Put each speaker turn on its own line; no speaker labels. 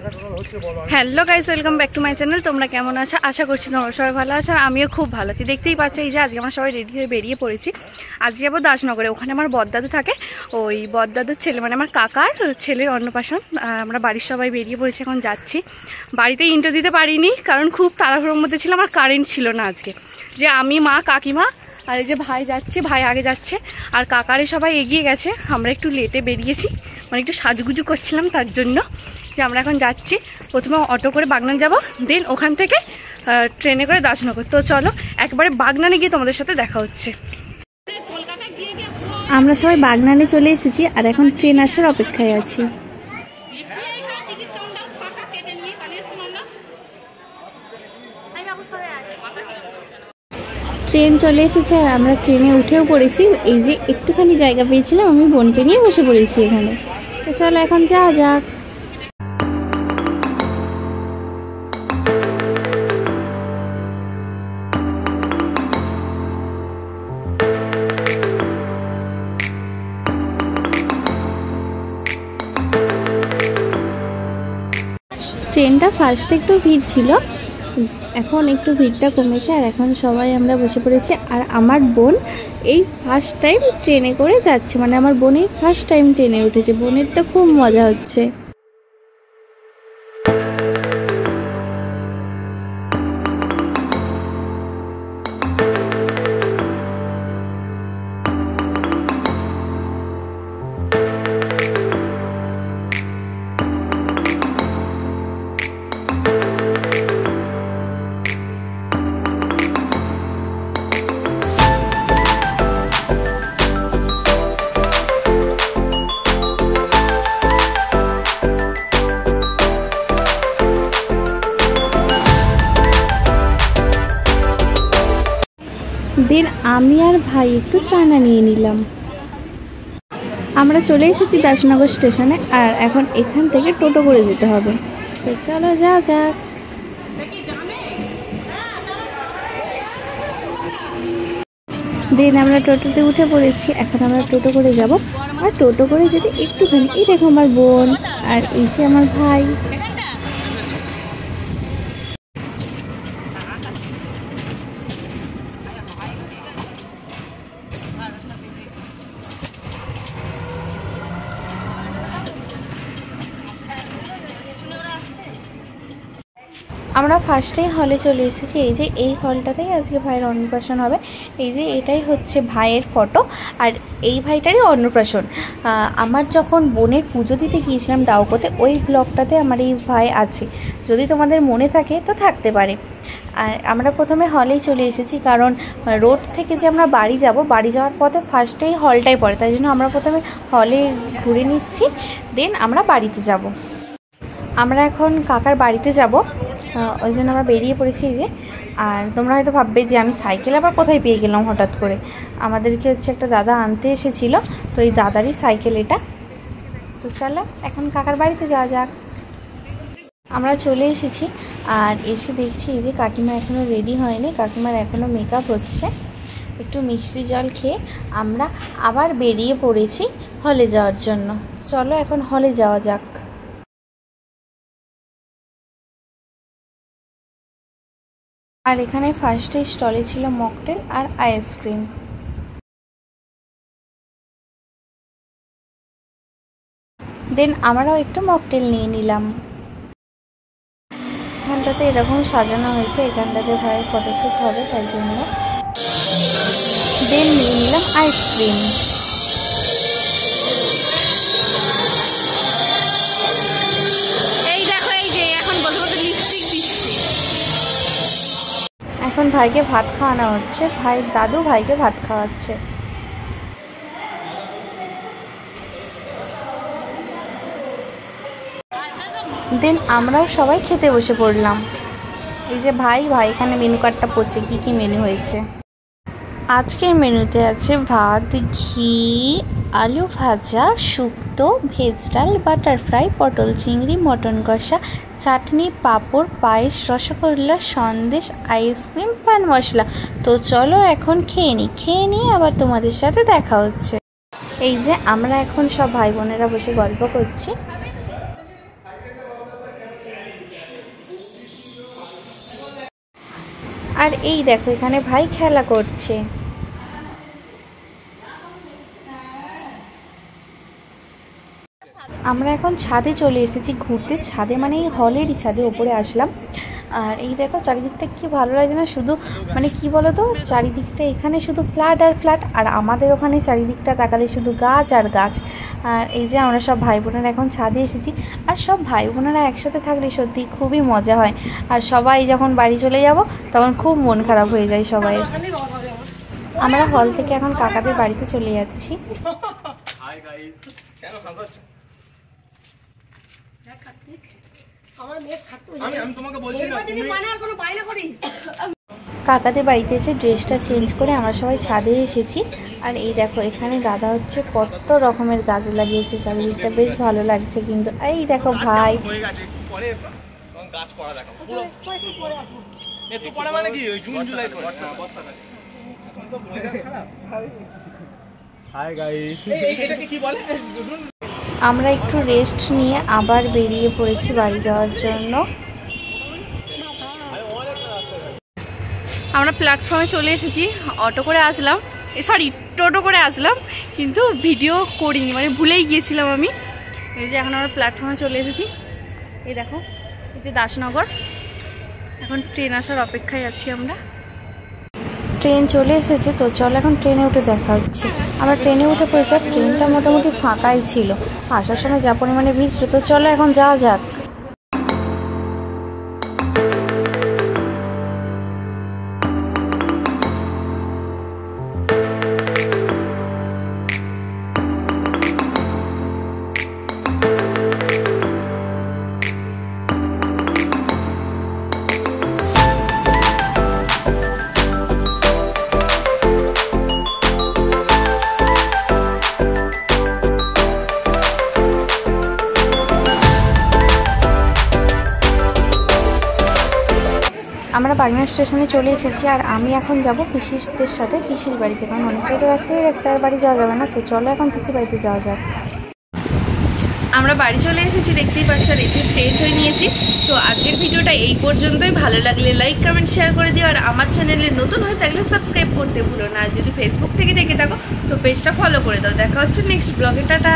Hello guys, welcome back to my channel. তোমরা কেমন আছো? আশা করছি তোমরা সবাই ভালো আছো, আর আমিও খুব ভালো আছি। দেখতেই পাচ্ছি এই যে আজকে আমরা সবাই রেডি হয়ে বেরিয়ে পড়েছি। আজকে যাবো দাসনগরে, ওখানে আমার বড়দাদু থাকে। ওই বড়দাদুর ছেলে মানে আমার কাকার ছেলের অন্নপ্রাশন। আমরা বাড়ির সবাই বেরিয়ে পড়েছি, এখন যাচ্ছি। বাড়িতে ইন্টো দিতে পারিনি কারণ খুব তাড়াহুড়োর মধ্যে ছিলাম, আর কারেন্ট ছিল না আজকে। যে আমি, মা, কাকিমা আর এই যে ভাই যাচ্ছে, ভাই আগে যাচ্ছে, আর কাকারে সবাই এগিয়ে গেছে। আমরা একটু লেটে বেরিয়েছি, মানে একটু সাজুগুজু করছিলাম তার জন্য। যে আমরা এখন যাচ্ছি, প্রথমে অটো করে বাগনান যাব, দেন ওখান থেকে ট্রেনে করে দাসনগর। তো চলো একবারে বাগনানে গিয়ে তোমাদের সাথে দেখা হচ্ছে। আমরা সবাই বাগনানে চলে এসেছি, আর এখন ট্রেন আসার অপেক্ষায় আছি। ট্রেন চলে এসেছে আর আমরা ট্রেনে উঠেও পড়েছি। এই যে একটুখানি জায়গা পেয়েছিলাম, আমি বোনকে নিয়ে বসে পড়েছি এখানে। তো চলো এখন যাওয়া যাক। ট্রেনটা ফার্স্টে একটু ভিড় ছিল, এখন একটু ভিড়টা কমেছে, আর এখন সবাই আমরা বসে পড়েছি। আর আমার বোন এই ফার্স্ট টাইম ট্রেনে করে যাচ্ছে, মানে আমার বোন এই ফার্স্ট টাইম ট্রেনে উঠেছে। বোনেরটা খুব মজা হচ্ছে। দেন আমি আর ভাই একটু চানা নিয়ে নিলাম। আমরা চলে এসেছি দাসনগর স্টেশনে, আর এখন এখান থেকে টোটো করে যেতে হবে। তো চলো যাওয়া যাক। দেন আমরা টোটোতে উঠে পড়েছি, এখন আমরা টোটো করে যাব। আর টোটো করে যদি একটুখানি, এই দেখো আমার বোন আর এই যে আমার ভাই। আমরা ফার্স্টেই হলে চলে এসেছি। এই যে এই হলটাতেই আজকে ভাইয়ের অন্নপ্রাশন হবে। এই যে এটাই হচ্ছে ভাইয়ের ফটো, আর এই ভাইটারই অন্নপ্রাশন। আমার যখন বোনের পুজো দিতে গিয়েছিলাম ডাউকোতে, ওই ব্লগটাতে আমার এই ভাই আছে, যদি তোমাদের মনে থাকে তো থাকতে পারে। আর আমরা প্রথমে হলেই চলে এসেছি, কারণ রোড থেকে যে আমরা বাড়ি যাব, বাড়ি যাওয়ার পথে ফার্স্টেই হলটাই পড়ে, তাই জন্য আমরা প্রথমে হলে ঘুরে নিচ্ছি, দেন আমরা বাড়িতে যাব। আমরা এখন কাকার বাড়িতে যাব, ওই জন্য আমরা বেরিয়ে পড়েছি। এই যে, আর তোমরা হয়তো ভাববে যে আমি সাইকেল আবার কোথায় পেয়ে গেলাম হঠাৎ করে। আমাদেরকে হচ্ছে একটা দাদা আনতে এসেছিলো, তো এই দাদারই সাইকেল এটা। তো চলো এখন কাকার বাড়িতে যাওয়া যাক। আমরা চলে এসেছি, আর এসে দেখছি এই যে কাকিমা এখনও রেডি হয়নি, কাকিমার এখনও মেকআপ হচ্ছে। একটু মিষ্টি জল খেয়ে আমরা আবার বেরিয়ে পড়েছি হলে যাওয়ার জন্য। চলো এখন হলে যাওয়া যাক। আর এখানে ফার্স্টে স্টলে ছিল মকটেল আর আইসক্রিম। দেন আমরাও একটু মকটেল নিয়ে নিলাম। এখানটাতে এরকম সাজানো হয়েছে, এখানটাতে ভাইয়ের ফটোশ্যুট হবে তাই জন্য। দেন নিয়ে নিলাম আইসক্রিম। এখন ভাইকে ভাত খাওয়ানো হচ্ছে, ভাইয়ের দাদু ভাইকে ভাত খাওয়াচ্ছে। দেন আমরাও সবাই খেতে বসে পড়লাম। এই যে ভাই এখানে মেনু কার্ডটা পড়ছে, কি কি মেনু হয়েছে। আজকের মেনুতে আছে ভাত, ঘি, আলু ভাজা, শুক্তো, ভেজ ডাল, বাটার ফ্রাই, পটল চিংড়ি, মটন কষা, চাটনি, পাঁপড়, পায়েস, রসগোল্লা, সন্দেশ, আইসক্রিম, পান মশলা। তো চলো এখন খেয়ে নিই, আবার তোমাদের সাথে দেখা হচ্ছে। এই যে আমরা এখন সব ভাই বোনেরা বসে গল্প করছি। আর এই দেখো এখানে ভাই খেলা করছে। আমরা এখন ছাদে চলে এসেছি ঘুরতে, ছাদে মানে এই হলেরই ছাদে ওপরে আসলাম। আর এই দেখো চারিদিকটা কি ভালো লাগে না, শুধু মানে কি বলো তো, চারিদিকটা এখানে শুধু ফ্ল্যাট আর ফ্ল্যাট, আর আমাদের ওখানে চারিদিকটা তাকালে শুধু গাছ আর গাছ। আর এই যে আমরা সব ভাই বোনেরা এখন ছাদে এসেছি, আর সব ভাই বোনেরা একসাথে থাকলে সত্যি খুবই মজা হয়। আর সবাই যখন বাড়ি চলে যাব তখন খুব মন খারাপ হয়ে যায় সবাই। আমরা হল থেকে এখন কাকাদের বাড়িতে চলে যাচ্ছি। কাকাদের বাড়িতে এসে ড্রেসটা চেঞ্জ করে আমরা সবাই ছাদে এসেছি। আর এই দেখো এখানে দাদা হচ্ছে কত রকমের গাছ লাগিয়েছে, চারিদিকটা বেশ ভালো লাগছে কিন্তু। এই দেখো ভাই আমরা একটু রেস্ট নিয়ে আবার বেরিয়ে পড়েছি বাড়ি যাওয়ার জন্য। আমরা প্ল্যাটফর্মে চলে এসেছি, অটো করে আসলাম, সরি টোটো করে আসলাম, কিন্তু ভিডিও করিনি, মানে ভুলেই গিয়েছিলাম আমি। এই যে এখন আমরা প্ল্যাটফর্মে চলে এসেছি, এই দেখো এই যে দাসনগর। এখন ট্রেন আসার অপেক্ষায় আছি আমরা। ট্রেন চলে এসেছে, তো চলো এখন ট্রেনে উঠে দেখা হচ্ছে। আমরা ট্রেনে উঠে পড়েছি, ট্রেনটা মোটামুটি ফাঁকাই ছিল, আসার সময় যা পরিমাণে ভিড় ছিল। তো চলো এখন যাওয়া যাক। আমরা বাগনান স্টেশনে চলে এসেছি, আর আমি এখন যাব পিসিদের সাথে পিসির বাড়িতে, কারণ অনেকটাই তো রাস্তা হয়ে গেছে, তার বাড়ি যাওয়া যাবে না। তো চলো এখন পিসির বাড়িতে যাওয়া যাক। আমরা বাড়ি চলে এসেছি, দেখতেই পাচ্ছ, আর এসে ফ্রেশ হয়ে নিয়েছি। তো আজকের ভিডিওটা এই পর্যন্তই। ভালো লাগলে লাইক কমেন্ট শেয়ার করে দিও, আর আমার চ্যানেলে নতুন হয়ে থাকলে সাবস্ক্রাইব করতে ভুলো না। আর যদি ফেসবুক থেকে দেখে থাকো তো পেজটা ফলো করে দাও। দেখা হচ্ছে নেক্সট ব্লগে, টাটা।